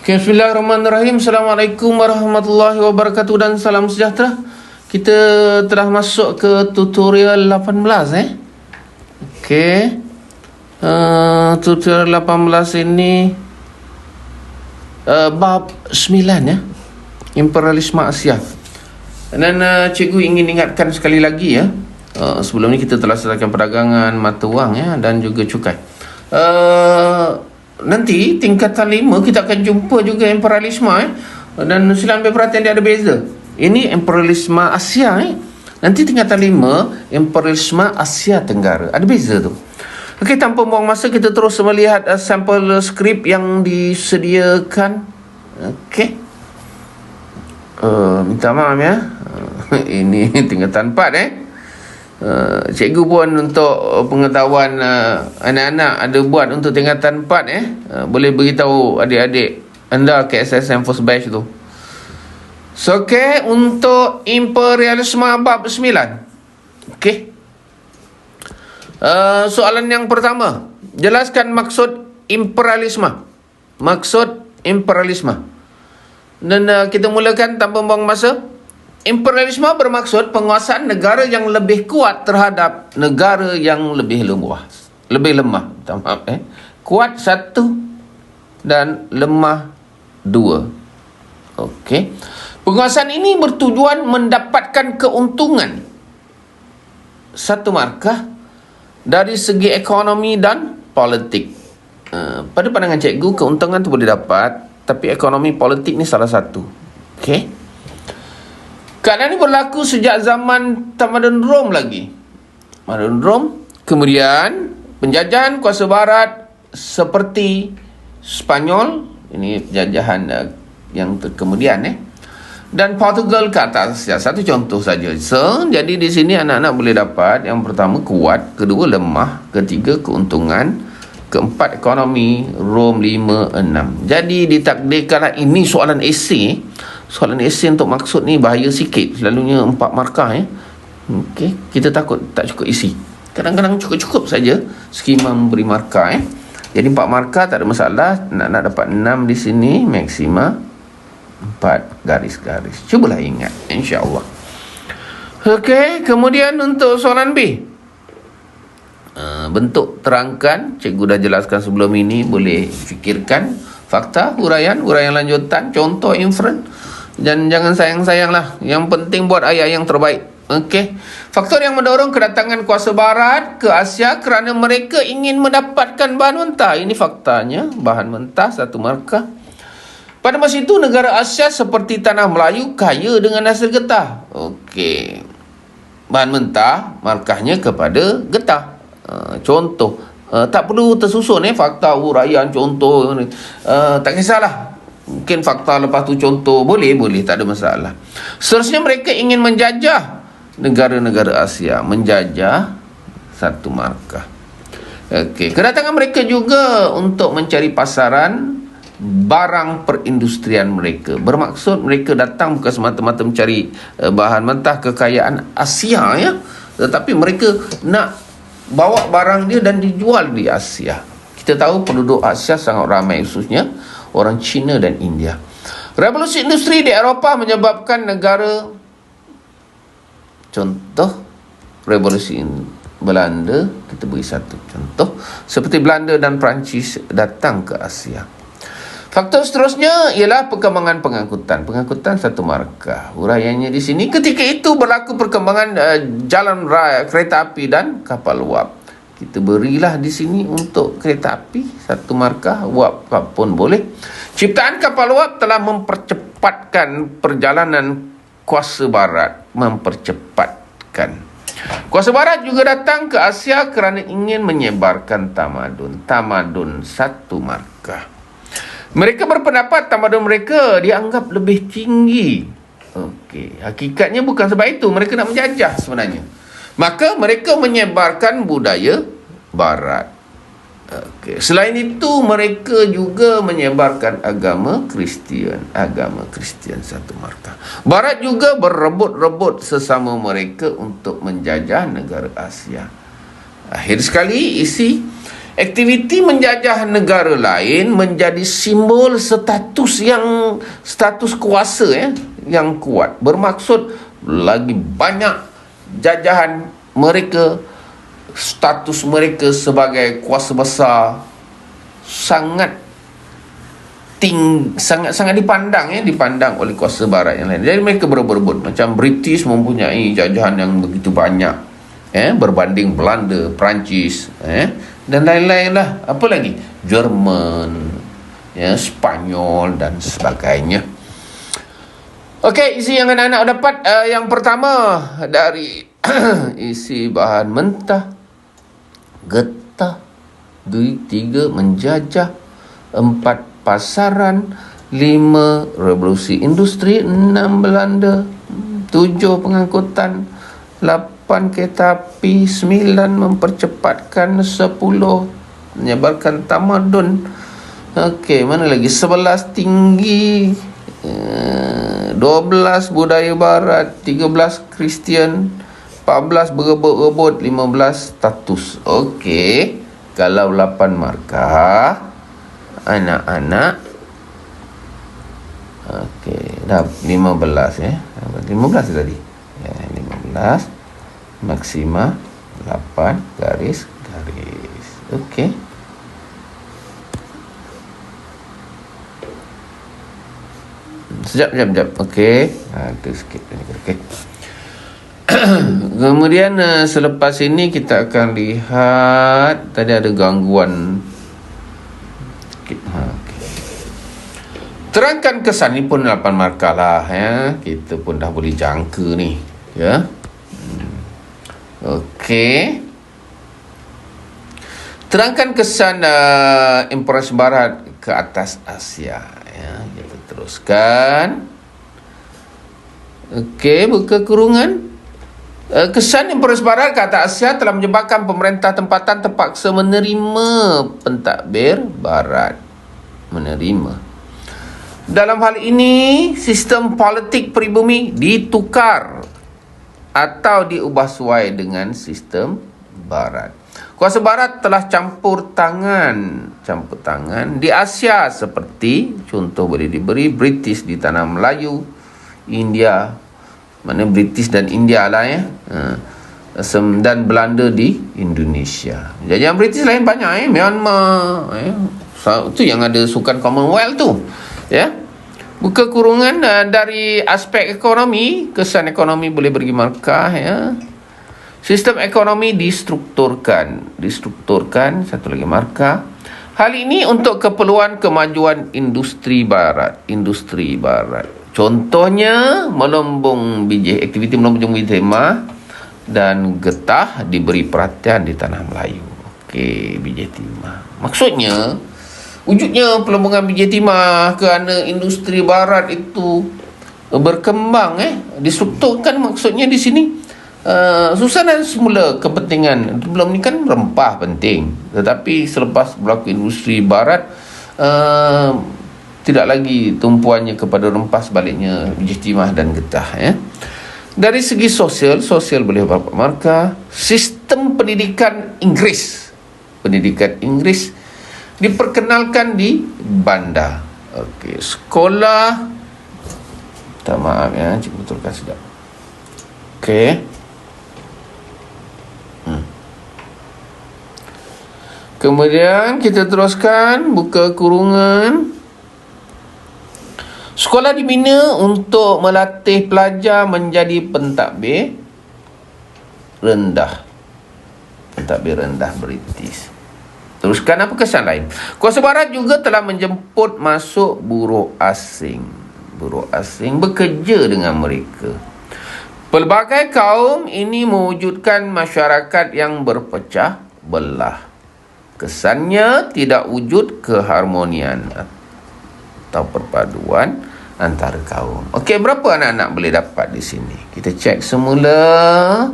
Okay, Bismillahirrahmanirrahim. Assalamualaikum warahmatullahi wabarakatuh dan salam sejahtera. Kita telah masuk ke tutorial 18 Okay. Tutorial 18 ini bab 9 ya. Imperialisme Asia. Dan cikgu ingin ingatkan sekali lagi ya. Sebelum ni kita telah selesaikan perdagangan, mata wang ya, dan juga cukai. Nanti tingkatan 5 kita akan jumpa juga imperialisme dan sila ambil perhatian, dia ada beza. Ini imperialisme Asia Nanti tingkatan 5 imperialisme Asia Tenggara. Ada beza tu. Okey, tanpa buang masa kita terus melihat sampel skrip yang disediakan. Okey. Minta maaf ya. Ini tingkatan 4 cikgu pun untuk pengetahuan anak-anak ada buat untuk tingkatan 4 boleh beritahu adik-adik anda ke SSM First Batch tu. So, okay, untuk imperialisme bab 9. Okay. Soalan yang pertama, jelaskan maksud imperialisme. Maksud imperialisme. Dan kita mulakan tanpa buang masa. Imperialisme bermaksud penguasaan negara yang lebih kuat terhadap negara yang lebih lemah. Kuat 1 dan lemah 2. Okey. Penguasaan ini bertujuan mendapatkan keuntungan 1 markah dari segi ekonomi dan politik. Pada pandangan cikgu, keuntungan tu boleh dapat, tapi ekonomi politik ni salah satu. Okey. Keadaan ini berlaku sejak zaman tamadun Rom lagi. Tamadun Rom, kemudian penjajahan kuasa barat seperti Spanyol, ini penjajahan yang kemudian dan Portugal ke atas. Ya, satu contoh saja. Jadi di sini anak-anak boleh dapat yang pertama kuat, kedua lemah, ketiga keuntungan, keempat ekonomi, Rom 5, 6. Jadi ditakdirkanlah ini soalan esei. Soalan esei untuk maksud ni bahaya sikit. Selalunya 4 markah Okey, kita takut tak cukup isi. Kadang-kadang cukup-cukup saja skema memberi markah Jadi 4 markah tak ada masalah. Nak dapat 6 di sini, maksima 4 garis-garis. Cubalah ingat, insya-Allah. Okey, kemudian untuk soalan B. Bentuk terangkan, cikgu dah jelaskan sebelum ini, boleh fikirkan fakta, huraian lanjutan, contoh, inferen. Dan jangan sayang-sayanglah. Yang penting buat ayat yang terbaik. Okey. Faktor yang mendorong kedatangan kuasa barat ke Asia kerana mereka ingin mendapatkan bahan mentah. Ini faktanya, bahan mentah 1 markah. Pada masa itu negara Asia seperti tanah Melayu kaya dengan hasil getah. Okey. Bahan mentah markahnya kepada getah. Contoh, tak perlu tersusun fakta, huraian, contoh. Tak kisahlah. Mungkin fakta lepas tu contoh, boleh, tak ada masalah. Seterusnya mereka ingin menjajah negara-negara Asia, menjajah 1 markah. Okey, kedatangan mereka juga untuk mencari pasaran barang perindustrian mereka. Bermaksud mereka datang bukan semata-mata mencari bahan mentah kekayaan Asia tetapi mereka nak bawa barang dia dan dijual di Asia. Kita tahu penduduk Asia sangat ramai, khususnya orang Cina dan India. Revolusi industri di Eropah menyebabkan negara, contoh revolusi Belanda, kita beri satu contoh, seperti Belanda dan Perancis datang ke Asia. Faktor seterusnya ialah perkembangan pengangkutan. Pengangkutan 1 markah. Huraiannya di sini, ketika itu berlaku perkembangan jalan raya, kereta api dan kapal wap. Kita berilah di sini untuk kereta api 1 markah, wap pun boleh. Ciptaan kapal wap telah mempercepatkan perjalanan kuasa barat. Kuasa barat juga datang ke Asia kerana ingin menyebarkan tamadun. Tamadun 1 markah. Mereka berpendapat tamadun mereka dianggap lebih tinggi. Okey, hakikatnya bukan sebab itu. Mereka nak menjajah sebenarnya. Maka mereka menyebarkan budaya barat. Okey. Selain itu, mereka juga menyebarkan agama Kristian. Agama Kristian 1 markah. Barat juga berebut-rebut sesama mereka untuk menjajah negara Asia. Akhir sekali, isi Aktiviti menjajah negara lain menjadi simbol status kuasa yang kuat. Bermaksud lagi banyak jajahan mereka, status mereka sebagai kuasa besar sangat sangat dipandang oleh kuasa barat yang lain. Jadi mereka berebut. Macam British mempunyai jajahan yang begitu banyak berbanding Belanda, Perancis dan lain-lain lah. Apa lagi? Jerman, Spanyol dan sebagainya. Okey, isi yang anak-anak dapat yang pertama dari isi bahan mentah, getah, 3 menjajah, 4 pasaran, 5 revolusi industri, 6 Belanda, 7 pengangkutan, 8 kereta api, 9 mempercepatkan, 10 menyebarkan tamadun. Okey, mana lagi? 11 tinggi, 12 budaya barat, 13 Kristian, 14 berebut-rebut, 15 status. Okey, kalau 8 markah anak-anak, okey, dah 15 15 tadi. 15 maksima 8 garis. Okey. Sekejap. Okey. Ada sikit ni. Okey. Kemudian selepas ini kita akan lihat tadi ada gangguan sikit. Terangkan kesan ni pun 8 markah lah Kita pun dah boleh jangka ni Okey. Terangkan kesan Impresi Barat ke atas Asia Kita teruskan. Okey, buka kurungan. Kesan Impresi Barat ke atas Asia telah menyebabkan pemerintah tempatan terpaksa menerima pentadbir Barat. Dalam hal ini, sistem politik peribumi ditukar atau diubah sesuai dengan sistem Barat. Kuasa Barat telah campur tangan di Asia seperti contoh boleh diberi British di tanah Melayu, India, mana British dan India lah dan Belanda di Indonesia. Jadi yang British lain banyak Myanmar itu yang ada sukan Commonwealth tu Buka kurungan dari aspek ekonomi, kesan ekonomi boleh beri markah Sistem ekonomi distrukturkan, satu lagi markah. Hal ini untuk keperluan kemajuan industri barat. Contohnya aktiviti melambung biji timah dan getah diberi perhatian di tanah Melayu. Okey, biji timah. Maksudnya wujudnya pelambungan biji timah kerana industri barat itu berkembang distrukturkan. Maksudnya di sini susunan semula kepentingan belum ni kan rempah penting, tetapi selepas berlaku industri barat tidak lagi tumpuannya kepada rempah, sebaliknya biji timah dan getah Dari segi sosial boleh berapa markah. Sistem pendidikan Inggeris diperkenalkan di bandar. Okey, sekolah maaf cikgu betulkan sedap. Okey. Kemudian kita teruskan, buka kurungan. Sekolah dibina untuk melatih pelajar menjadi pentadbir rendah British. Teruskan, apa kesan lain? Kuasa Barat juga telah menjemput masuk buruh asing bekerja dengan mereka. Pelbagai kaum ini mewujudkan masyarakat yang berpecah belah. Kesannya tidak wujud keharmonian atau perpaduan antara kaum. Okey, berapa anak-anak boleh dapat di sini? Kita cek semula.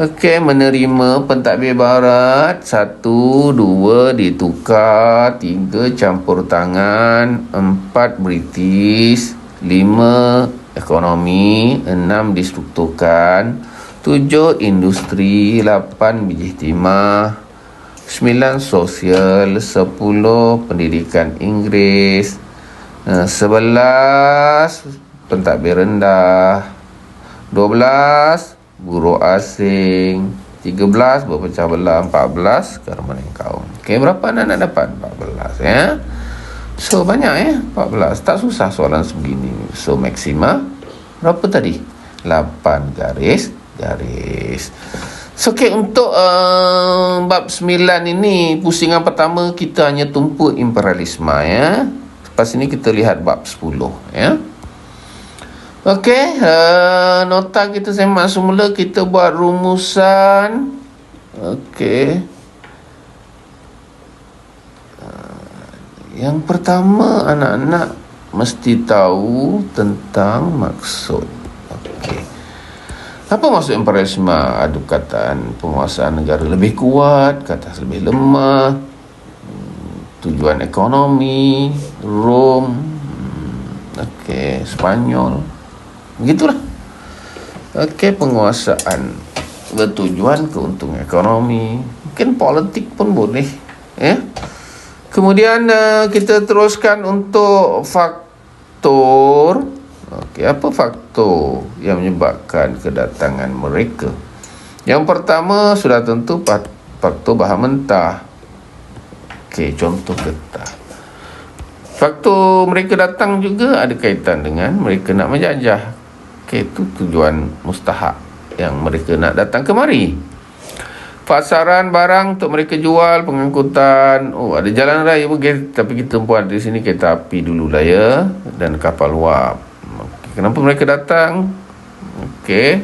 Okey, menerima pentadbir Barat. 1, 2 ditukar, 3 campur tangan, 4 British, 5 ekonomi, 6 distrukturkan, 7 industri, 8 biji timah, 9 sosial, 10 pendidikan Inggeris, 11 pentadbir rendah, 12 guru asing, 13 berpecah belah, 14 kerumahan kaum. Okey, berapa anak dapat? 14 ya. So banyak ya, 14. Tak susah soalan sebegini. So maksima berapa tadi? 8 garis. So okey, untuk bab 9 ini, pusingan pertama kita hanya tumpu imperialisme ya. Lepas ini kita lihat bab 10 ya. Okey, nota kita semak semula, kita buat rumusan. Okey. Yang pertama, anak-anak mesti tahu tentang maksud. Okey. Apa maksud imperialisme? Ada perkataan penguasaan negara lebih kuat, ke atas lebih lemah, tujuan ekonomi, Rom, okey, Spanyol. Begitulah. Okey, penguasaan bertujuan ke untung ekonomi, mungkin politik pun boleh ya. Kemudian kita teruskan untuk faktor. Okey, apa faktor yang menyebabkan kedatangan mereka? Yang pertama sudah tentu faktor bahan mentah. Okey, contoh getah. Faktor mereka datang juga ada kaitan dengan mereka nak menjajah. Okey, itu tujuan mustahak yang mereka nak datang kemari. Pasaran barang untuk mereka jual, pengangkutan. Oh, ada jalan raya pun, tapi kita buat di sini kereta api dulu lah ya, dan kapal wap. Okay, kenapa mereka datang? Okey,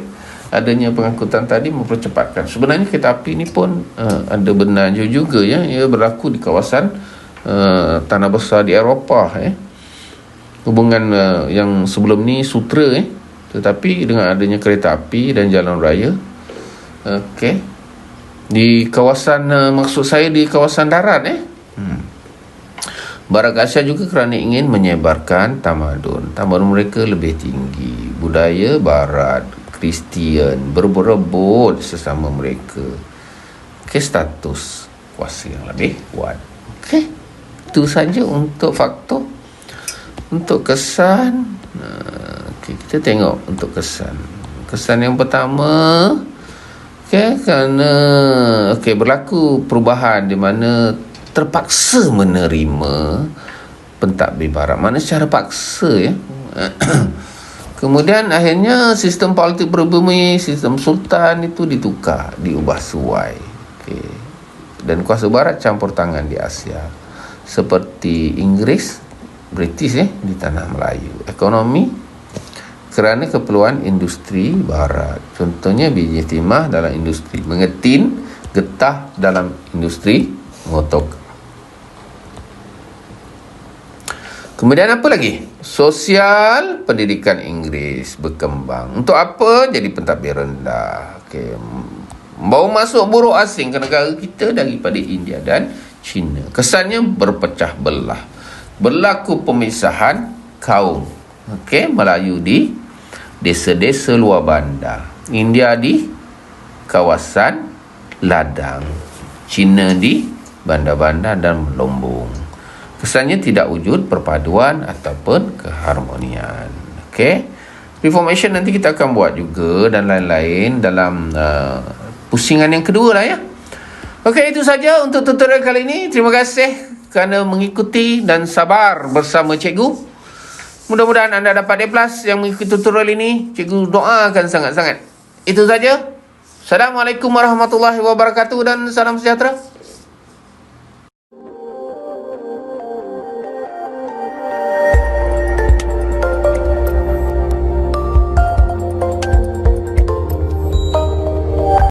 adanya pengangkutan tadi mempercepatkan. Sebenarnya kereta api ni pun ada benar juga ya, ia berlaku di kawasan tanah besar di Eropah hubungan yang sebelum ni sutra tetapi dengan adanya kereta api dan jalan raya, okey, di kawasan maksud saya di kawasan darat Barat Asia juga kerana ingin menyebarkan tamadun mereka lebih tinggi, budaya barat Kristian berebut sesama mereka. Okey, status kuasa yang lebih kuat. Okey, itu saja untuk faktor. Untuk kesan, okay, kita tengok untuk kesan. Kesan yang pertama, kerana berlaku perubahan di mana terpaksa menerima pentadbir barat, mana secara paksa ya. Kemudian akhirnya sistem politik berbumi, sistem sultan itu ditukar, diubah suai. Dan kuasa barat campur tangan di Asia, seperti Inggeris, British di tanah Melayu. Ekonomi kerana keperluan industri barat. Contohnya biji timah dalam industri mengetin, getah dalam industri motor. Kemudian apa lagi? Sosial, pendidikan Inggeris berkembang. Untuk apa? Jadi pentadbir rendah. Okey, bawa masuk buruh asing ke negara kita daripada India dan China. Kesannya berpecah belah. Berlaku pemisahan kaum. Okey, Melayu di desa-desa luar bandar, India di kawasan ladang, China di bandar-bandar dan melombong. Kesannya tidak wujud perpaduan ataupun keharmonian. Okey, reformation nanti kita akan buat juga dan lain-lain dalam pusingan yang kedua lah ya. Okey, itu saja untuk tutorial kali ini. Terima kasih kerana mengikuti dan sabar bersama cikgu. Mudah-mudahan anda dapat A+ yang mengikuti tutorial ini. Cikgu doakan sangat-sangat. Itu saja. Assalamualaikum warahmatullahi wabarakatuh dan salam sejahtera.